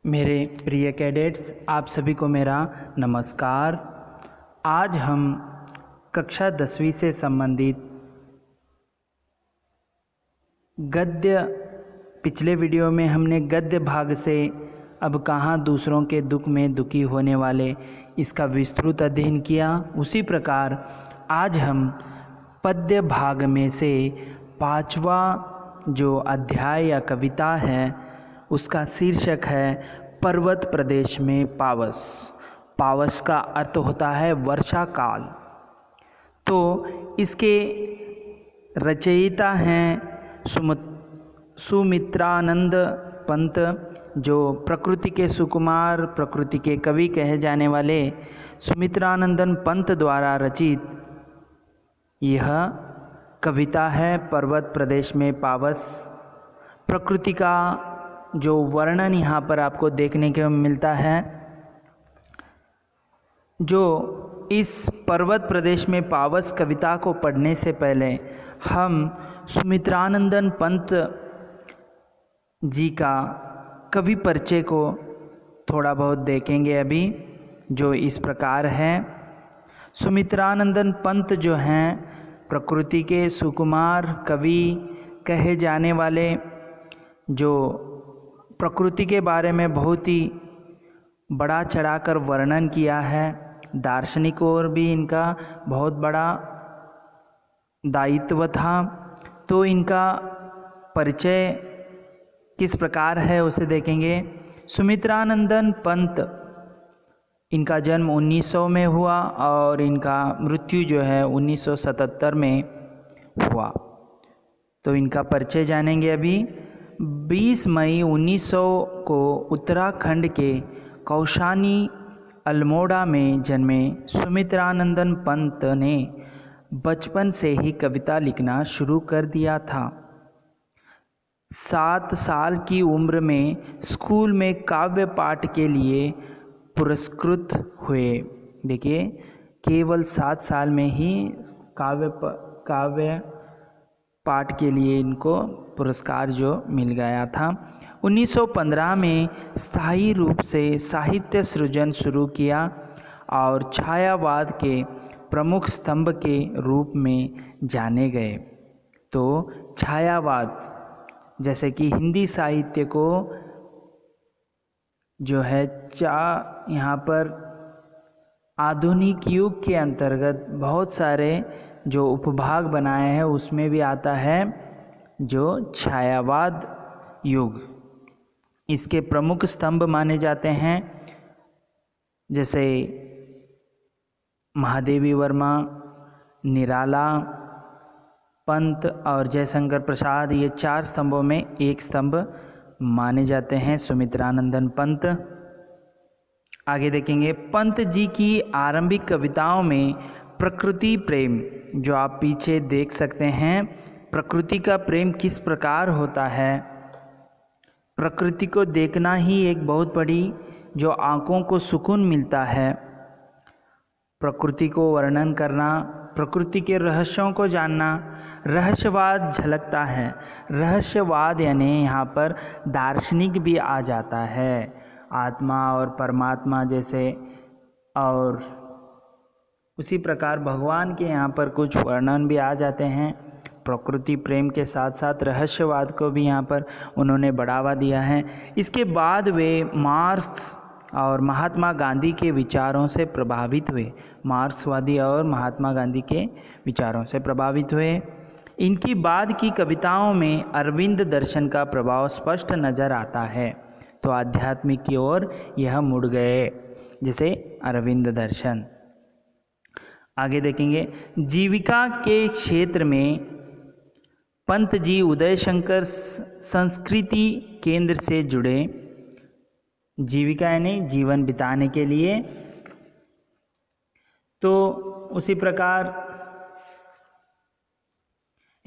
मेरे प्रिय कैडेट्स, आप सभी को मेरा नमस्कार। आज हम कक्षा 10वीं से संबंधित गद्य, पिछले वीडियो में हमने गद्य भाग से अब कहाँ दूसरों के दुख में दुखी होने वाले, इसका विस्तृत अध्ययन किया। उसी प्रकार आज हम पद्य भाग में से 5वां जो अध्याय या कविता है उसका शीर्षक है पर्वत प्रदेश में पावस। पावस का अर्थ होता है वर्षा काल। तो इसके रचयिता हैं सुमित्रानंद पंत, जो प्रकृति के सुकुमार, प्रकृति के कवि कहे जाने वाले सुमित्रानंदन पंत द्वारा रचित यह कविता है पर्वत प्रदेश में पावस। प्रकृति का जो वर्णन यहाँ पर आपको देखने को मिलता है, जो इस पर्वत प्रदेश में पावस कविता को पढ़ने से पहले हम सुमित्रानंदन पंत जी का कवि परिचय को थोड़ा बहुत देखेंगे अभी, जो इस प्रकार है। सुमित्रानंदन पंत जो हैं प्रकृति के सुकुमार कवि कहे जाने वाले, जो प्रकृति के बारे में बहुत ही बड़ा चढ़ाकर वर्णन किया है। दार्शनिक और भी इनका बहुत बड़ा दायित्व था। तो इनका परिचय किस प्रकार है उसे देखेंगे। सुमित्रानंदन पंत, इनका जन्म 1900 में हुआ और इनका मृत्यु जो है 1977 में हुआ। तो इनका परिचय जानेंगे अभी। 20 मई 1900 को उत्तराखंड के कौशानी अल्मोड़ा में जन्मे सुमित्रानंदन पंत ने बचपन से ही कविता लिखना शुरू कर दिया था। 7 साल की उम्र में स्कूल में काव्य पाठ के लिए पुरस्कृत हुए। देखिए, केवल 7 साल में ही काव्य पाठ के लिए इनको पुरस्कार जो मिल गया था। 1915 में स्थायी रूप से साहित्य सृजन शुरू किया और छायावाद के प्रमुख स्तंभ के रूप में जाने गए। तो छायावाद, जैसे कि हिंदी साहित्य को जो है यहाँ पर आधुनिक युग के अंतर्गत बहुत सारे जो उपभाग बनाए हैं उसमें भी आता है जो छायावाद युग। इसके प्रमुख स्तंभ माने जाते हैं जैसे महादेवी वर्मा, निराला, पंत और जयशंकर प्रसाद। ये 4 स्तंभों में एक स्तंभ माने जाते हैं सुमित्रानंदन पंत। आगे देखेंगे, पंत जी की आरंभिक कविताओं में प्रकृति प्रेम, जो आप पीछे देख सकते हैं, प्रकृति का प्रेम किस प्रकार होता है। प्रकृति को देखना ही एक बहुत बड़ी जो आँखों को सुकून मिलता है। प्रकृति को वर्णन करना, प्रकृति के रहस्यों को जानना, रहस्यवाद झलकता है। रहस्यवाद यानी यहाँ पर दार्शनिक भी आ जाता है, आत्मा और परमात्मा जैसे, और उसी प्रकार भगवान के यहाँ पर कुछ वर्णन भी आ जाते हैं। प्रकृति प्रेम के साथ साथ रहस्यवाद को भी यहाँ पर उन्होंने बढ़ावा दिया है। इसके बाद वे मार्क्स और महात्मा गांधी के विचारों से प्रभावित हुए। मार्क्सवादी और महात्मा गांधी के विचारों से प्रभावित हुए। इनकी बाद की कविताओं में अरविंद दर्शन का प्रभाव स्पष्ट नज़र आता है। तो आध्यात्मिक की ओर यह मुड़ गए, जैसे अरविंद दर्शन। आगे देखेंगे, जीविका के क्षेत्र में पंत जी उदय शंकर संस्कृति केंद्र से जुड़े। जीविका यानी जीवन बिताने के लिए। तो उसी प्रकार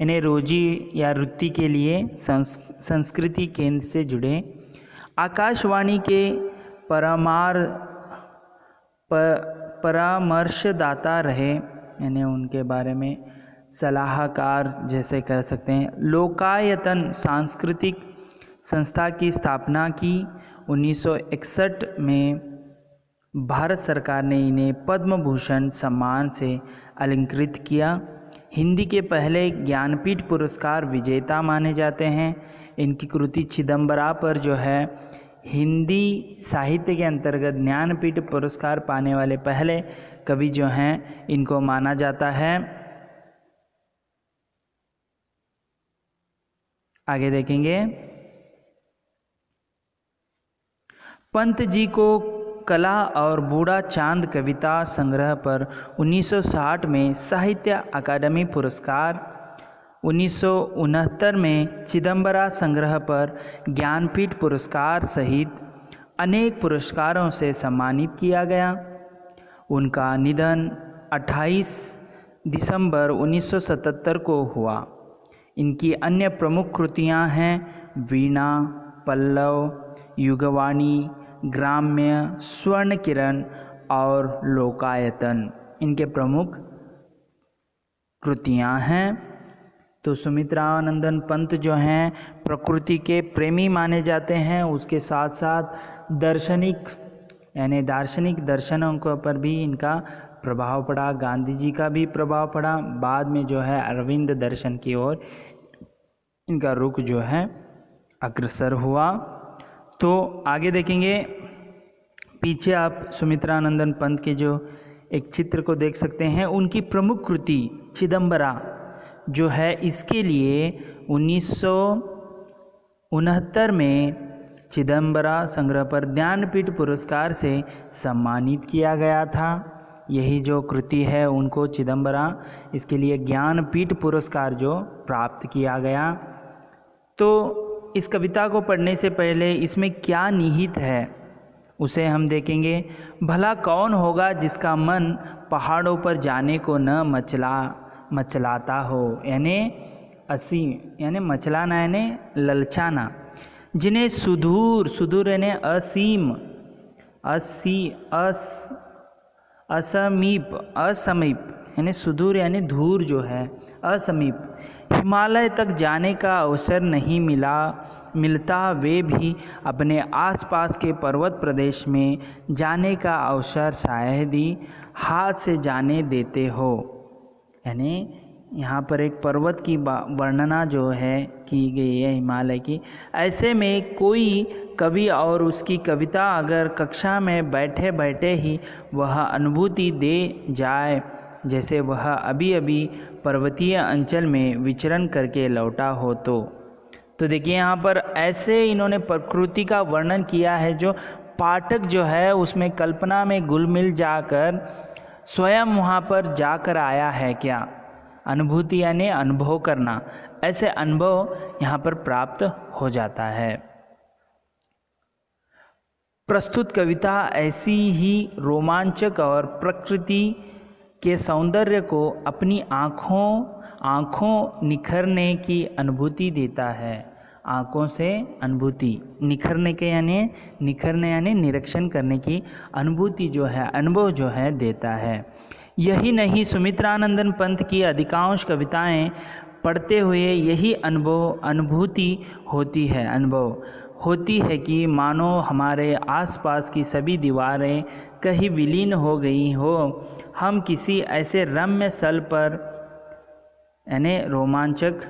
इन्हें रोजी या वृत्ति के लिए संस्कृति केंद्र से जुड़े। आकाशवाणी के परामर्शदाता रहे, यानी उनके बारे में सलाहकार जैसे कह सकते हैं। लोकायतन सांस्कृतिक संस्था की स्थापना की 1961 में भारत सरकार ने इन्हें पद्म भूषण सम्मान से अलंकृत किया। हिंदी के पहले ज्ञानपीठ पुरस्कार विजेता माने जाते हैं। इनकी कृति चिदंबरा पर जो है हिंदी साहित्य के अंतर्गत ज्ञानपीठ पुरस्कार पाने वाले पहले कवि जो हैं इनको माना जाता है। आगे देखेंगे, पंत जी को कला और बूढ़ा चांद कविता संग्रह पर 1960 में साहित्य अकादमी पुरस्कार, 1969 में चिदंबरा संग्रह पर ज्ञानपीठ पुरस्कार सहित अनेक पुरस्कारों से सम्मानित किया गया। उनका निधन 28 दिसंबर 1977 को हुआ। इनकी अन्य प्रमुख कृतियां हैं वीणा, पल्लव, युगवाणी, ग्राम्य, स्वर्ण किरण और लोकायतन इनके प्रमुख कृतियां हैं। तो सुमित्रानंदन पंत जो हैं प्रकृति के प्रेमी माने जाते हैं। उसके साथ साथ दार्शनिक दर्शनों के ऊपर भी इनका प्रभाव पड़ा। गांधी जी का भी प्रभाव पड़ा। बाद में जो है अरविंद दर्शन की ओर इनका रुख जो है अग्रसर हुआ। तो आगे देखेंगे, पीछे आप सुमित्रानंदन पंत के जो एक चित्र को देख सकते हैं। उनकी प्रमुख कृति चिदंबरा जो है इसके लिए 1969 में चिदंबरा संग्रह पर ज्ञानपीठ पुरस्कार से सम्मानित किया गया था। यही जो कृति है उनको चिदंबरा इसके लिए ज्ञानपीठ पुरस्कार जो प्राप्त किया गया। तो इस कविता को पढ़ने से पहले इसमें क्या निहित है उसे हम देखेंगे। भला कौन होगा जिसका मन पहाड़ों पर जाने को न मचलाता हो, यानी मचलाना यानी ललचाना, जिन्हें सुदूर यानी असीम, असमीप यानी सुदूर यानी दूर जो है, असमीप हिमालय तक जाने का अवसर नहीं मिलता, वे भी अपने आसपास के पर्वत प्रदेश में जाने का अवसर शायद ही हाथ से जाने देते हो। यानी यहाँ पर एक पर्वत की वर्णना जो है की गई है हिमालय की। ऐसे में कोई कवि और उसकी कविता अगर कक्षा में बैठे बैठे ही वह अनुभूति दे जाए जैसे वह अभी अभी पर्वतीय अंचल में विचरण करके लौटा हो। तो देखिए यहाँ पर ऐसे इन्होंने प्रकृति का वर्णन किया है जो पाठक जो है उसमें कल्पना में घुल मिल जाकर स्वयं वहाँ पर जाकर आया है। क्या अनुभूति यानी अनुभव करना, ऐसे अनुभव यहाँ पर प्राप्त हो जाता है। प्रस्तुत कविता ऐसी ही रोमांचक और प्रकृति के सौंदर्य को अपनी आँखों निखरने की अनुभूति देता है। आँखों से अनुभूति, निखरने यानी निरीक्षण करने की अनुभूति जो है, अनुभव जो है देता है। यही नहीं, सुमित्रानंदन पंत की अधिकांश कविताएं पढ़ते हुए यही अनुभूति होती है कि मानो हमारे आसपास की सभी दीवारें कहीं विलीन हो गई हो, हम किसी ऐसे रम्य स्थल पर यानी रोमांचक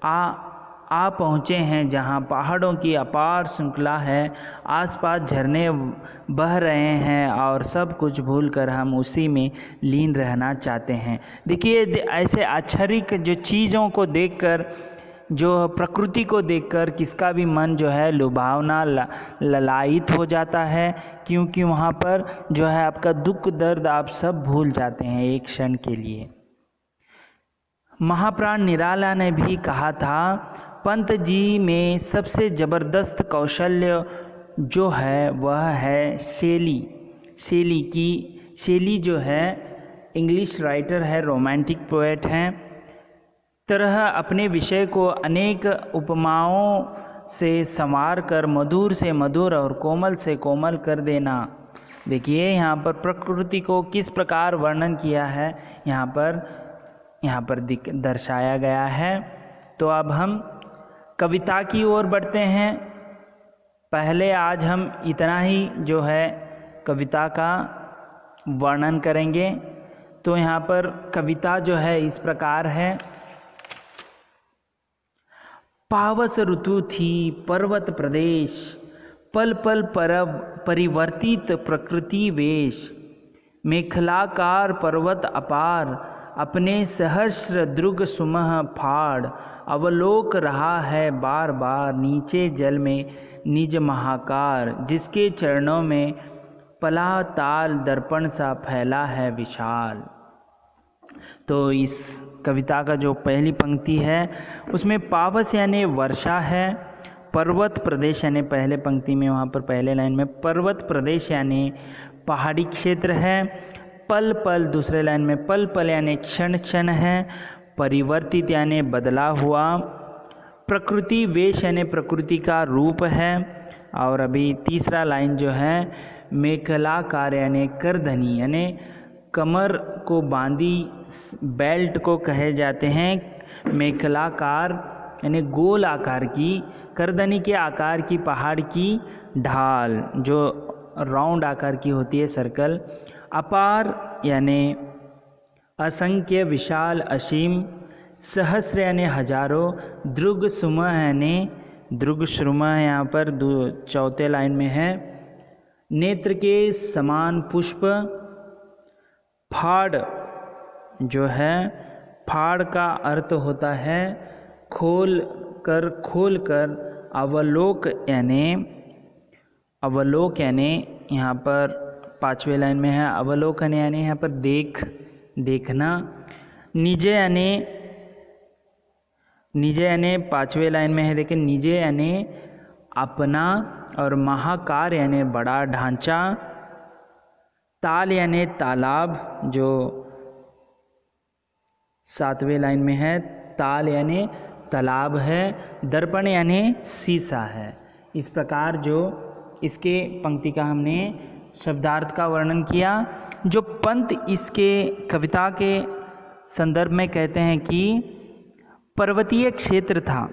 आ पहुँचे हैं जहाँ पहाड़ों की अपार श्रृंखला है, आसपास झरने बह रहे हैं और सब कुछ भूलकर हम उसी में लीन रहना चाहते हैं। देखिए ऐसे आश्चर्य जो चीज़ों को देखकर, जो प्रकृति को देखकर किसका भी मन जो है लुभावना ललायित हो जाता है, क्योंकि वहाँ पर जो है आपका दुख दर्द आप सब भूल जाते हैं एक क्षण के लिए। महाप्राण निराला ने भी कहा था, पंत जी में सबसे ज़बरदस्त कौशल्य जो है वह है शैली जो है इंग्लिश राइटर है, रोमांटिक पोएट हैं, तरह अपने विषय को अनेक उपमाओं से संवार कर मधुर से मधुर और कोमल से कोमल कर देना। देखिए यहाँ पर प्रकृति को किस प्रकार वर्णन किया है, यहाँ पर दर्शाया गया है। तो अब हम कविता की ओर बढ़ते हैं। पहले आज हम इतना ही जो है कविता का वर्णन करेंगे। तो यहाँ पर कविता जो है इस प्रकार है। पावस ऋतु थी पर्वत प्रदेश, पल पल परब परिवर्तित प्रकृति वेश। मेखलाकार पर्वत अपार, अपने सहस्र द्रुग सुमह फाड़। अवलोक रहा है बार बार, नीचे जल में निज महाकार। जिसके चरणों में पला ताल दर्पण सा फैला है विशाल। तो इस कविता का जो पहली पंक्ति है उसमें पावस यानी वर्षा है, पर्वत प्रदेश यानी पहले पंक्ति में वहाँ पर पहले लाइन में पर्वत प्रदेश यानी पहाड़ी क्षेत्र है। पल पल दूसरे लाइन में पल पल यानी क्षण क्षण है। परिवर्तित यानी बदला हुआ। प्रकृति वेश यानी प्रकृति का रूप है। और अभी तीसरा लाइन जो है मेखलाकार यानी करधनी यानी कमर को बांधी बेल्ट को कहे जाते हैं। मेखलाकार यानी गोल आकार की, करधनी के आकार की पहाड़ की ढाल जो राउंड आकार की होती है, सर्कल। अपार यानी असंख्य, विशाल, असीम। सहस्र यानी हजारों। द्रुग सुमह यानी द्रुग श्रुमह यहाँ पर चौथे लाइन में है। नेत्र के समान पुष्प। फाड़ जो है, फाड़ का अर्थ होता है खोल कर। अवलोक यानी यहाँ पर पांचवें लाइन में है अवलोकन यानी यहाँ पर देखना। निजे यानी पांचवें लाइन में है, देखिए निजे यानी अपना। और महाकार यानी बड़ा ढांचा। ताल यानी तालाब जो सातवें लाइन में है, ताल यानी तालाब है। दर्पण यानी शीशा है। इस प्रकार जो इसके पंक्ति का हमने शब्दार्थ का वर्णन किया। जो पंत इसके कविता के संदर्भ में कहते हैं कि पर्वतीय क्षेत्र था।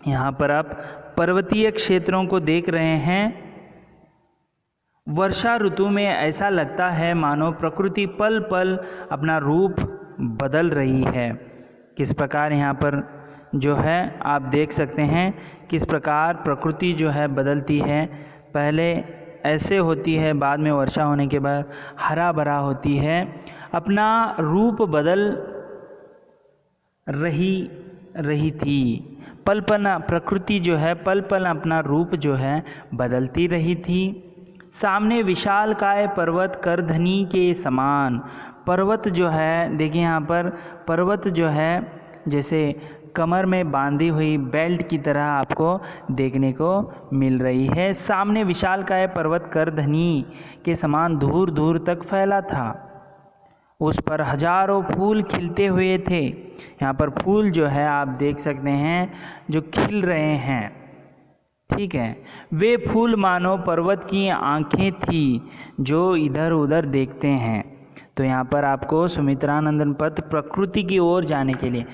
यहाँ पर आप पर्वतीय क्षेत्रों को देख रहे हैं। वर्षा ऋतु में ऐसा लगता है मानो प्रकृति पल पल अपना रूप बदल रही है। किस प्रकार यहाँ पर जो है आप देख सकते हैं किस प्रकार प्रकृति जो है बदलती है। पहले ऐसे होती है, बाद में वर्षा होने के बाद हरा भरा होती है, अपना रूप बदल रही थी। पल पल प्रकृति जो है पल पल अपना रूप जो है बदलती रही थी। सामने विशालकाय पर्वत करधनी के समान। पर्वत जो है देखिए यहाँ पर पर्वत जो है जैसे कमर में बांधी हुई बेल्ट की तरह आपको देखने को मिल रही है। सामने विशालकाय पर्वत करधनी के समान दूर दूर तक फैला था। उस पर हजारों फूल खिलते हुए थे। यहाँ पर फूल जो है आप देख सकते हैं जो खिल रहे हैं, ठीक है। वे फूल मानो पर्वत की आंखें थी जो इधर उधर देखते हैं। तो यहाँ पर आपको सुमित्रानंदन पथ प्रकृति की ओर जाने के लिए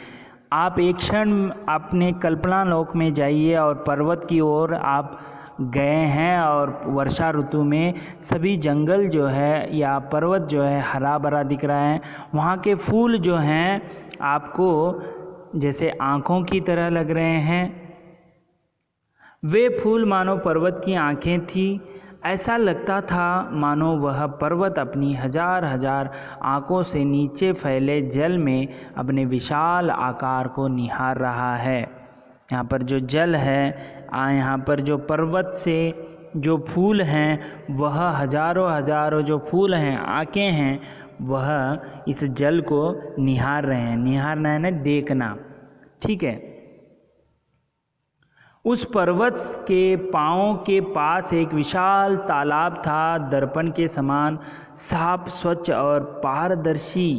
आप एक क्षण अपने कल्पना लोक में जाइए और पर्वत की ओर आप गए हैं और वर्षा ऋतु में सभी जंगल जो है या पर्वत जो है हरा भरा दिख रहा है। वहाँ के फूल जो हैं आपको जैसे आँखों की तरह लग रहे हैं। वे फूल मानो पर्वत की आँखें थी। ऐसा लगता था मानो वह पर्वत अपनी हजार हजार आँखों से नीचे फैले जल में अपने विशाल आकार को निहार रहा है। यहाँ पर जो जल है, यहाँ पर जो पर्वत से जो फूल हैं वह हजारों हजारों जो फूल हैं, आँखें हैं, वह इस जल को निहार रहे हैं। निहारना है ना, देखना, ठीक है। उस पर्वत के पांवों के पास एक विशाल तालाब था, दर्पण के समान साफ, स्वच्छ और पारदर्शी।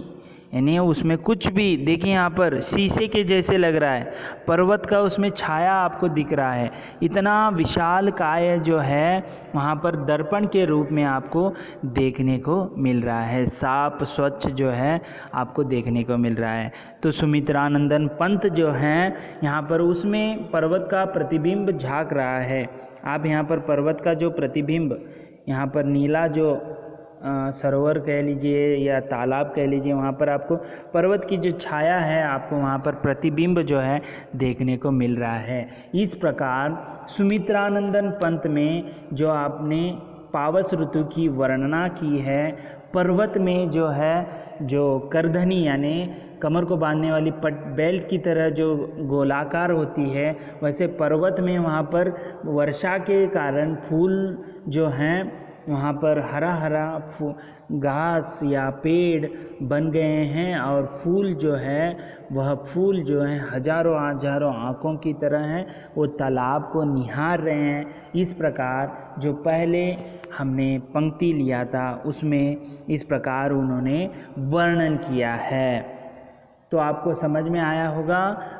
यानी उसमें कुछ भी देखिए यहाँ पर शीशे के जैसे लग रहा है, पर्वत का उसमें छाया आपको दिख रहा है। इतना विशाल काय जो है वहाँ पर दर्पण के रूप में आपको देखने को मिल रहा है, साफ स्वच्छ जो है आपको देखने को मिल रहा है। तो सुमित्रानंदन पंत जो हैं यहाँ पर उसमें पर्वत का प्रतिबिंब झांक रहा है। आप यहाँ पर पर्वत का जो प्रतिबिंब यहाँ पर नीला जो सरोवर कह लीजिए या तालाब कह लीजिए, वहाँ पर आपको पर्वत की जो छाया है आपको वहाँ पर प्रतिबिंब जो है देखने को मिल रहा है। इस प्रकार सुमित्रानंदन पंत में जो आपने पावस ऋतु की वर्णना की है, पर्वत में जो है जो करधनी यानी कमर को बांधने वाली बेल्ट की तरह जो गोलाकार होती है, वैसे पर्वत में वहाँ पर वर्षा के कारण फूल जो हैं वहाँ पर हरा हरा घास या पेड़ बन गए हैं और फूल जो है वह फूल जो है हजारों हजारों आँखों की तरह हैं, वो तालाब को निहार रहे हैं। इस प्रकार जो पहले हमने पंक्ति लिया था उसमें इस प्रकार उन्होंने वर्णन किया है। तो आपको समझ में आया होगा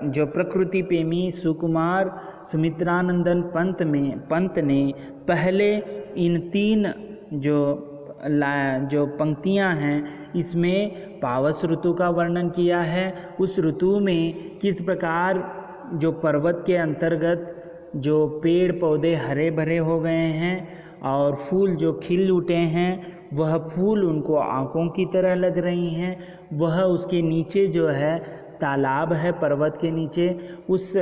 जो प्रकृति प्रेमी सुकुमार सुमित्रानंदन पंत ने पहले इन 3 जो पंक्तियां हैं इसमें पावस ऋतु का वर्णन किया है। उस ऋतु में किस प्रकार जो पर्वत के अंतर्गत जो पेड़ पौधे हरे भरे हो गए हैं और फूल जो खिल उठे हैं, वह फूल उनको आँखों की तरह लग रही हैं। वह उसके नीचे जो है तालाब है, पर्वत के नीचे उस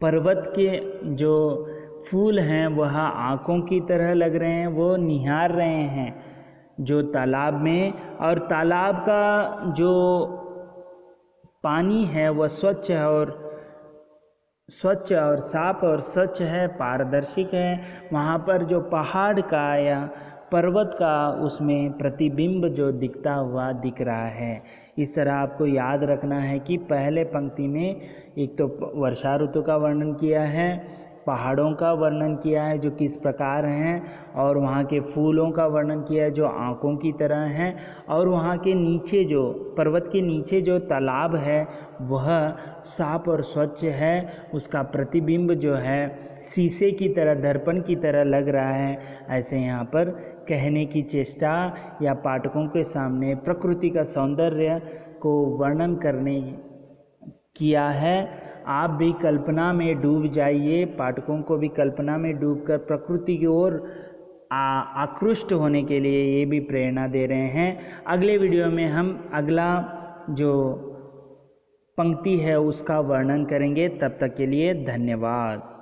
पर्वत के जो फूल हैं वह आँखों की तरह लग रहे हैं, वो निहार रहे हैं जो तालाब में। और तालाब का जो पानी है वह स्वच्छ और साफ और स्वच्छ है, पारदर्शिक है। वहाँ पर जो पहाड़ का या पर्वत का उसमें प्रतिबिंब जो दिखता हुआ दिख रहा है। इस तरह आपको याद रखना है कि पहले पंक्ति में एक तो वर्षा ऋतु का वर्णन किया है, पहाड़ों का वर्णन किया है जो किस प्रकार हैं, और वहाँ के फूलों का वर्णन किया है जो आँखों की तरह हैं, और वहाँ के नीचे जो पर्वत के नीचे जो तालाब है वह साफ और स्वच्छ है, उसका प्रतिबिंब जो है शीशे की तरह दर्पण की तरह लग रहा है। ऐसे यहाँ पर कहने की चेष्टा या पाठकों के सामने प्रकृति का सौंदर्य को वर्णन करने किया है। आप भी कल्पना में डूब जाइए, पाठकों को भी कल्पना में डूबकर प्रकृति की ओर आकृष्ट होने के लिए ये भी प्रेरणा दे रहे हैं। अगले वीडियो में हम अगला जो पंक्ति है उसका वर्णन करेंगे। तब तक के लिए धन्यवाद।